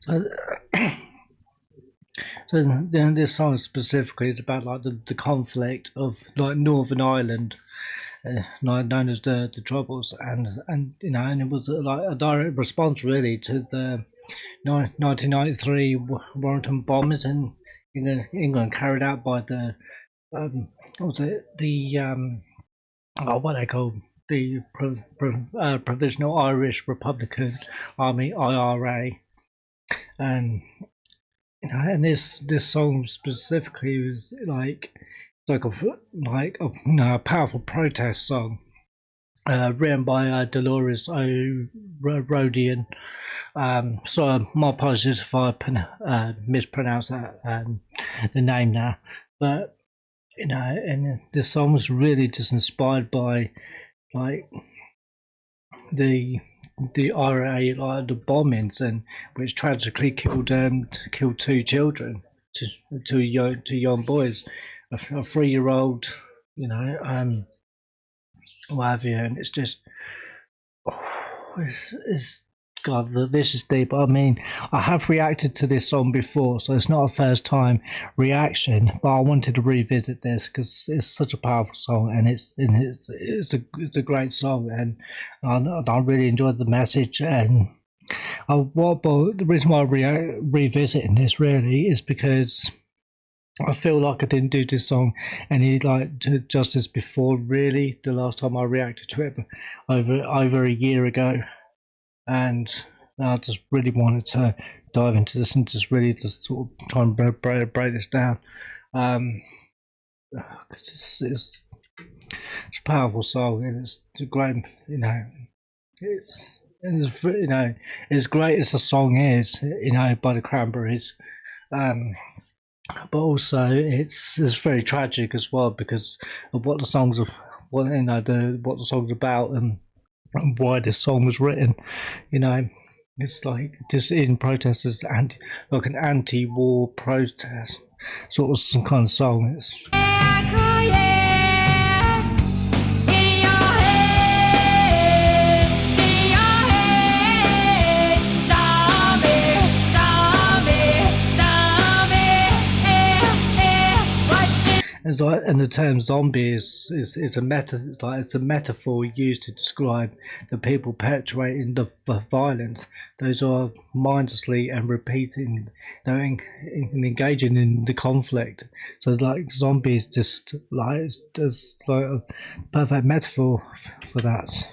So, so then this song specifically is about like the conflict of like Northern Ireland, known as the Troubles, and and it was like a direct response really to the 1993 Warrington bombers in England, carried out by the what was it what they call the Provisional Irish Republican Army, IRA. And and this song specifically was like a powerful protest song, written by Dolores O'Rodian. So my apologies if I mispronounce that the name now, but and this song was really just inspired by like the IRA, like the bombings, and which tragically killed two children, two young boys, a 3-year-old, what have you, and it's just it's God, this is deep. I mean, I have reacted to this song before, so it's not a first time reaction. But I wanted to revisit this because it's such a powerful song, and it's a great song, and I really enjoyed the message. And the reason why I'm revisiting this really is because I feel like I didn't do this song any justice before. Really, the last time I reacted to it over a year ago. And I just really wanted to dive into this and just really just sort of try and break this down. It's a powerful song, and it's a great, it's as great as the song is, by the Cranberries. But also it's very tragic as well because of what the song's what the song's about and why this song was written. It's like just in protest as like an anti-war protest sort of some kind of song. It's and the term zombie is a metaphor used to describe the people perpetuating the violence. Those are mindlessly and repeating, and engaging in the conflict. So like zombies, just like a perfect metaphor for that.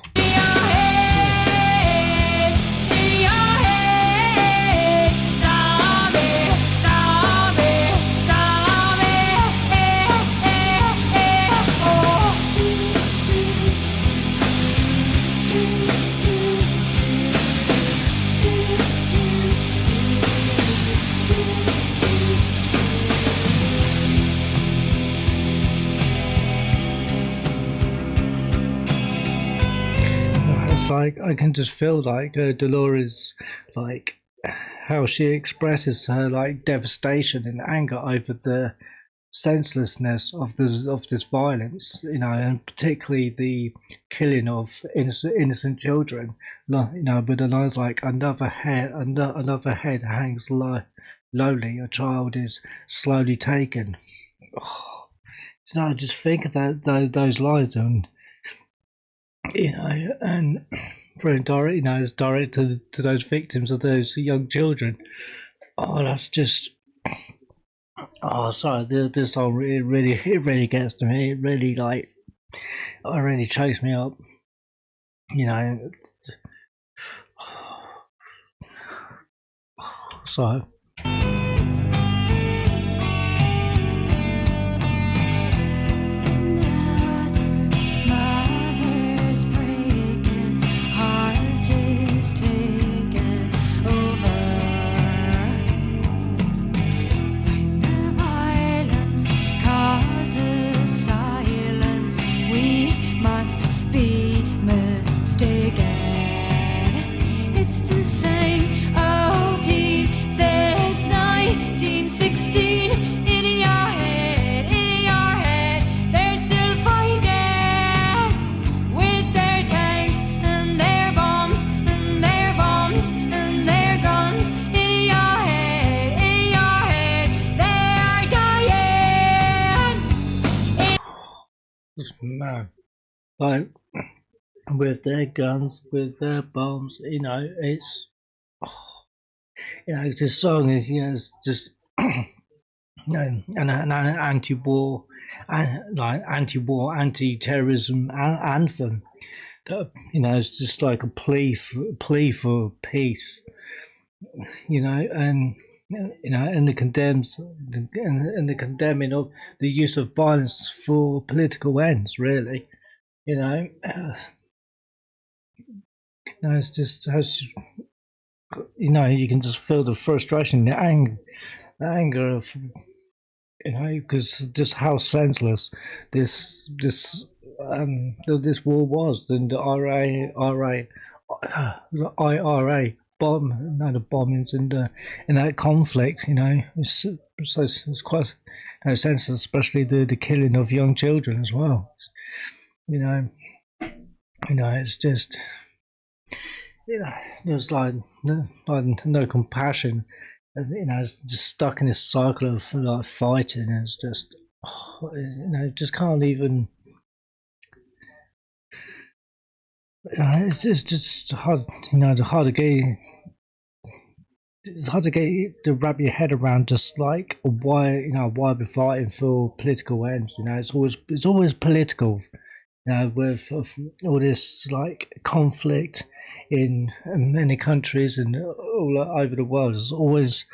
Like I can just feel like Dolores, like how she expresses her like devastation and anger over the senselessness of this violence, and particularly the killing of innocent children. With the lines like another head hangs lowly, a child is slowly taken. Oh, I just think of those lines and. And very direct, it's direct to those victims of those young children. Oh, that's just. Oh, sorry. This song really gets to me. It really it really chokes me up. So. It's the same old deep No, like with their guns, with their bombs, it's this song is it's just an anti-war, like anti-war, anti-terrorism anthem. It's just like a plea for peace. And and the the condemning of the use of violence for political ends. Really, you know, it's just has you can just feel the frustration, the anger of because just how senseless this war was, and the IRA the bombings and that conflict. It's quite senseless, especially the killing of young children as well. You know, it's just there's like no compassion. It's just stuck in this cycle of like fighting, and it's just just can't even. It's just hard, hard to get. It's hard to get to wrap your head around just like why why we're fighting for political ends. It's always political. With all this like conflict in many countries and all over the world, there's always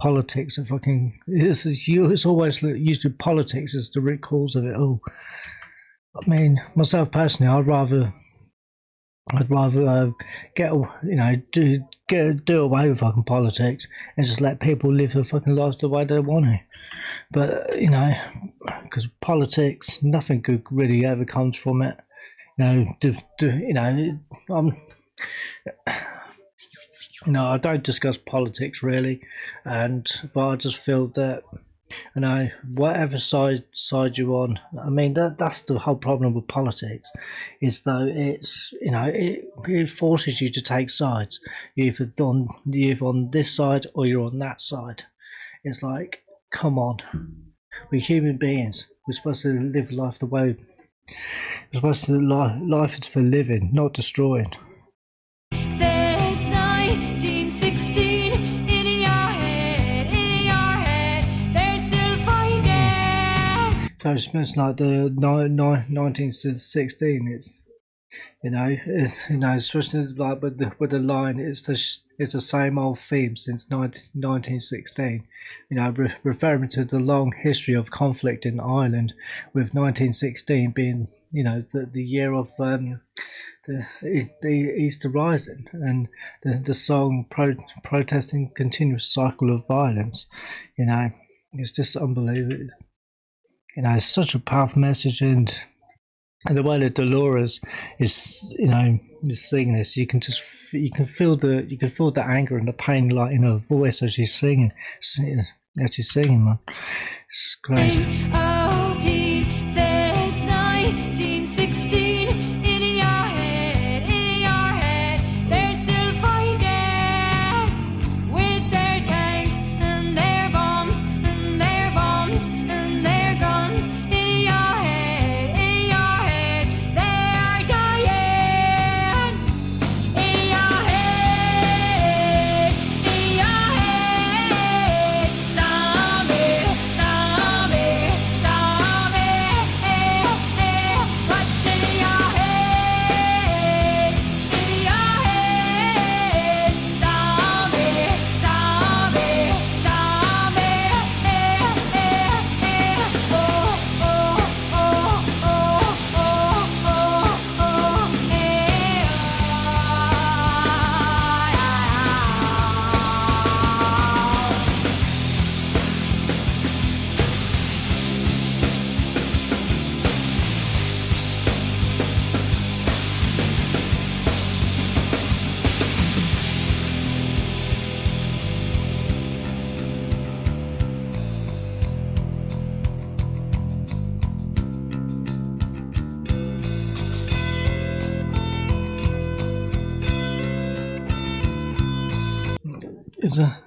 politics and fucking. It's always usually politics as the root cause of it all. I mean, myself personally, I'd rather do away with fucking politics and just let people live their fucking lives the way they want to. But because politics, nothing good really ever comes from it. I don't discuss politics really, but I just feel that whatever side you're on. I mean that's the whole problem with politics, is though it's it forces you to take sides. You're either on this side or you're on that side. It's like, come on, we're human beings. We're supposed to live life the way we're supposed to. Life is for living, not destroying. Since 1916, in your head, they're still fighting. So it's like the 1916. It's especially like with the line. It's the same old theme since 1916. Referring to the long history of conflict in Ireland, with 1916 being the year of the Easter Rising, and the song protesting continuous cycle of violence. It's just unbelievable. It's such a powerful message, and the way that Dolores is singing this, you can feel the anger and the pain like in her voice as she's singing, man. It's great. Since 1916, in your head, they're still fighting with their tanks and their bombs and their bombs and their guns. In your head, they are dying. In your head, zombie, zombie, zombie. What's in your head? In your head, zombie, zombie, zombie. Oh, oh, oh, oh, oh,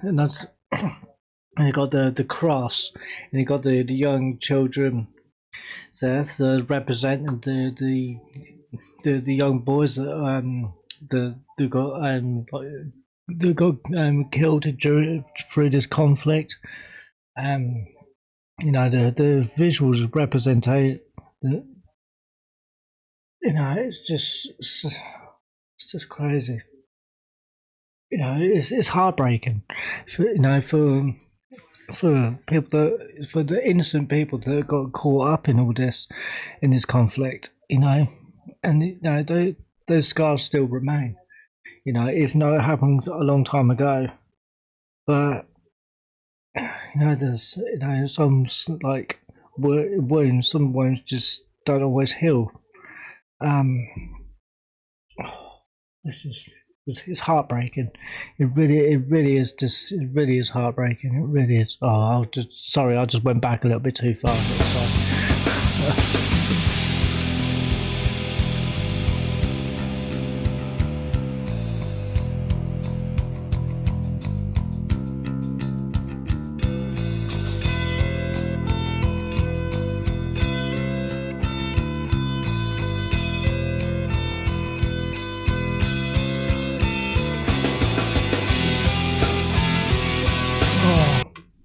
And that's and you got the cross, and you got the young children So that's representing the young boys that that got killed through this conflict. You know, the visuals represent you know, it's just crazy. You know, it's heartbreaking. You know, for people for the innocent people that got caught up in all this, in this conflict. You know, and you know those scars still remain. You know, even though it happened a long time ago, but you know, there's some like wounds. Some wounds just don't always heal. Um, this is it's heartbreaking. It really is. Just it really is heartbreaking. It really is. Oh, I just went back a little bit too far.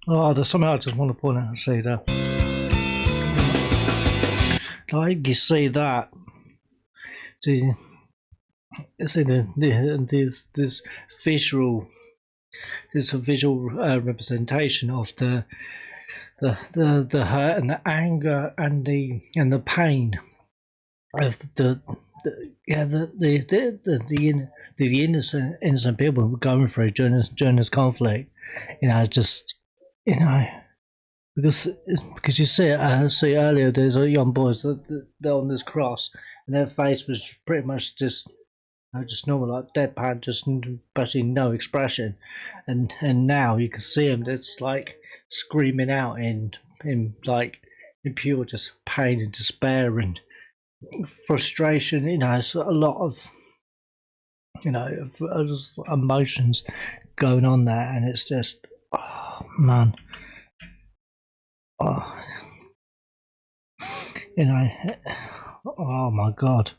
Oh, there's something I just want to point out and say that. Like you see that, see this visual, representation of the hurt and the anger and the pain of the innocent people going through during this conflict. You know, just you know, because you see earlier there's a young boys they're on this cross and their face was pretty much just just normal, like deadpan, just basically no expression, and now you can see them. It's like screaming out in like in pure just pain and despair and frustration. You know, it's a lot of emotions going on there, and it's just oh man, oh, you know, oh my god.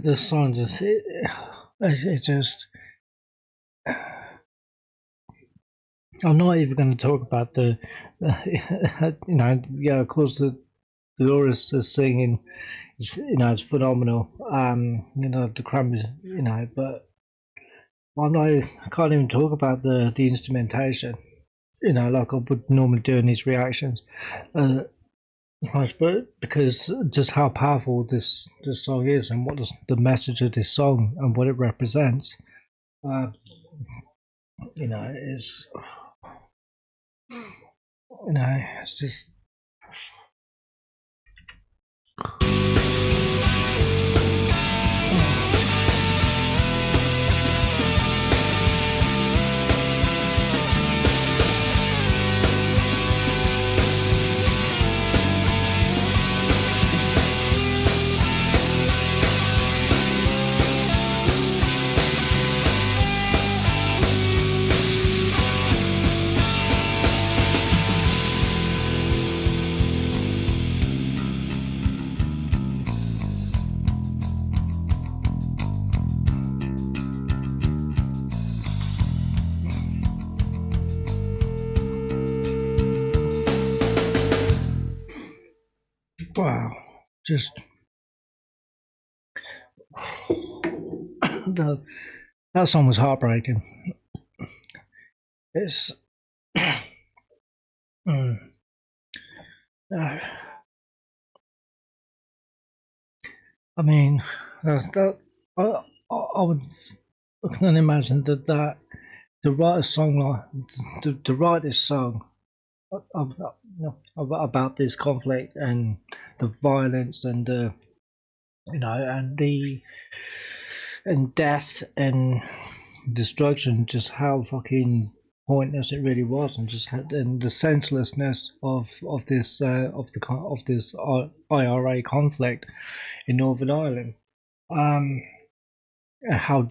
The song just it just I'm not even going to talk about the you know, yeah, of course the Dolores is singing, you know, it's phenomenal. You know, the Cranberries, you know, but I can't even talk about the instrumentation, you know, like I would normally do in these reactions. But because just how powerful this song is and what the message of this song and what it represents, you know, is you know, it's just. Wow, just that song was heartbreaking. It's I mean, that I would I can imagine that to write a song like to write this song about this conflict and the violence and the and death and destruction, just how fucking pointless it really was, and and the senselessness of this IRA conflict in Northern Ireland. How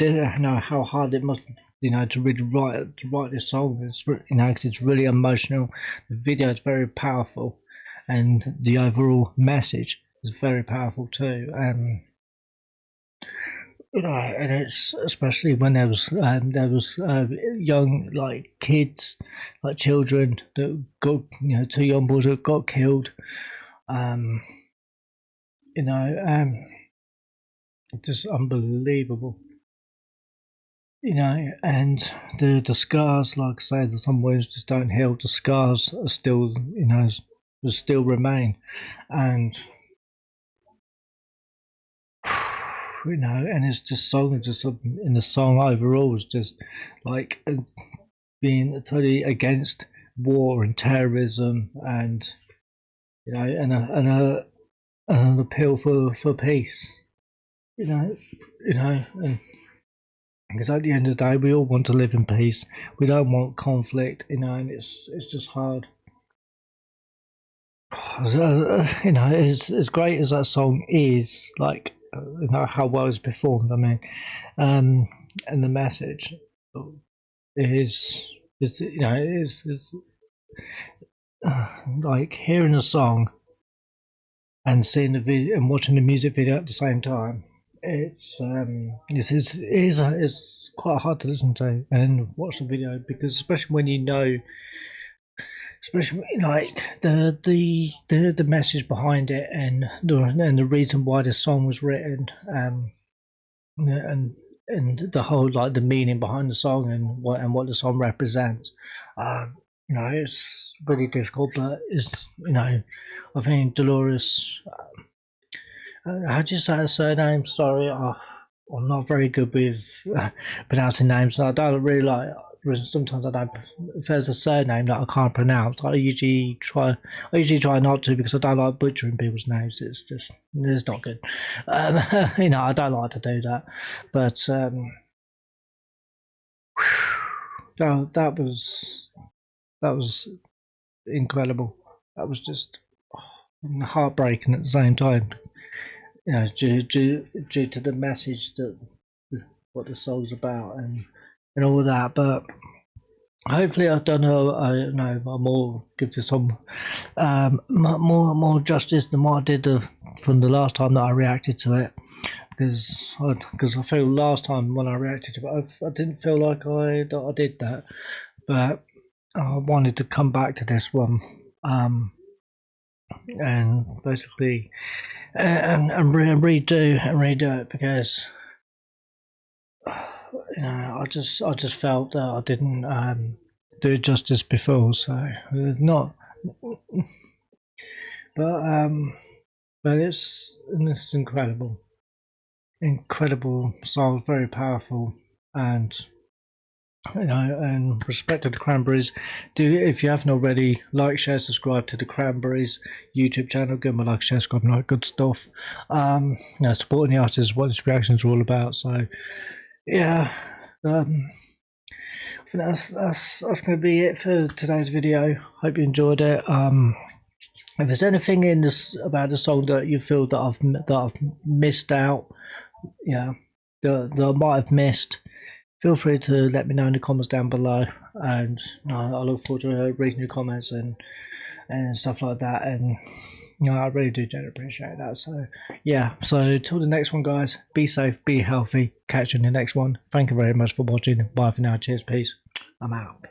hard it must to really write this song. It's 'cause it's really emotional. The video is very powerful, and the overall message is very powerful too. And it's especially when there was young kids, children that got 2 young boys that got killed. Just unbelievable. And the scars, like I say, some wounds just don't heal. The scars are still, still remain, and and it's just in the song overall is just being totally against war and terrorism, and and an appeal for peace. And because at the end of the day, we all want to live in peace. We don't want conflict, and it's just hard. As great as that song is, how well it's performed. I mean, and the message is hearing a song and seeing the video and watching the music video at the same time. It's quite hard to listen to and watch the video, because especially when especially the message behind it, and the reason why the song was written, and the whole the meaning behind the song, and what the song represents. It's really difficult, but it's I think Dolores. How do you say her surname? Sorry, I'm not very good with pronouncing names. I don't really like. Sometimes I don't. If there's a surname that I can't pronounce, I usually try not to, because I don't like butchering people's names. It's not good. I don't like to do that. But that was incredible. That was just heartbreaking at the same time. Due to the message that what the song's about, and all that. But hopefully I've done more, give this some more justice than what I did from the last time that I reacted to it, because I feel last time when I reacted to it, I didn't feel like I did that, but I wanted to come back to this one, and basically and redo it, because I just felt that I didn't do it justice before, so not. But it's incredible song, very powerful, and and respect to the Cranberries. If you haven't already, like, share, subscribe to the Cranberries YouTube channel. Give them a like, share, subscribe, and all that good stuff. Supporting the artists is what this reaction is all about. So yeah, I think that's going to be it for today's video. Hope you enjoyed it. If there's anything in this about the song that you feel that I've missed out, that I might have missed, feel free to let me know in the comments down below, and I look forward to reading your comments and stuff like that. And I really do appreciate that. So yeah, so till the next one, guys, be safe, be healthy, catch you in the next one. Thank you very much for watching. Bye for now. Cheers, peace. I'm out.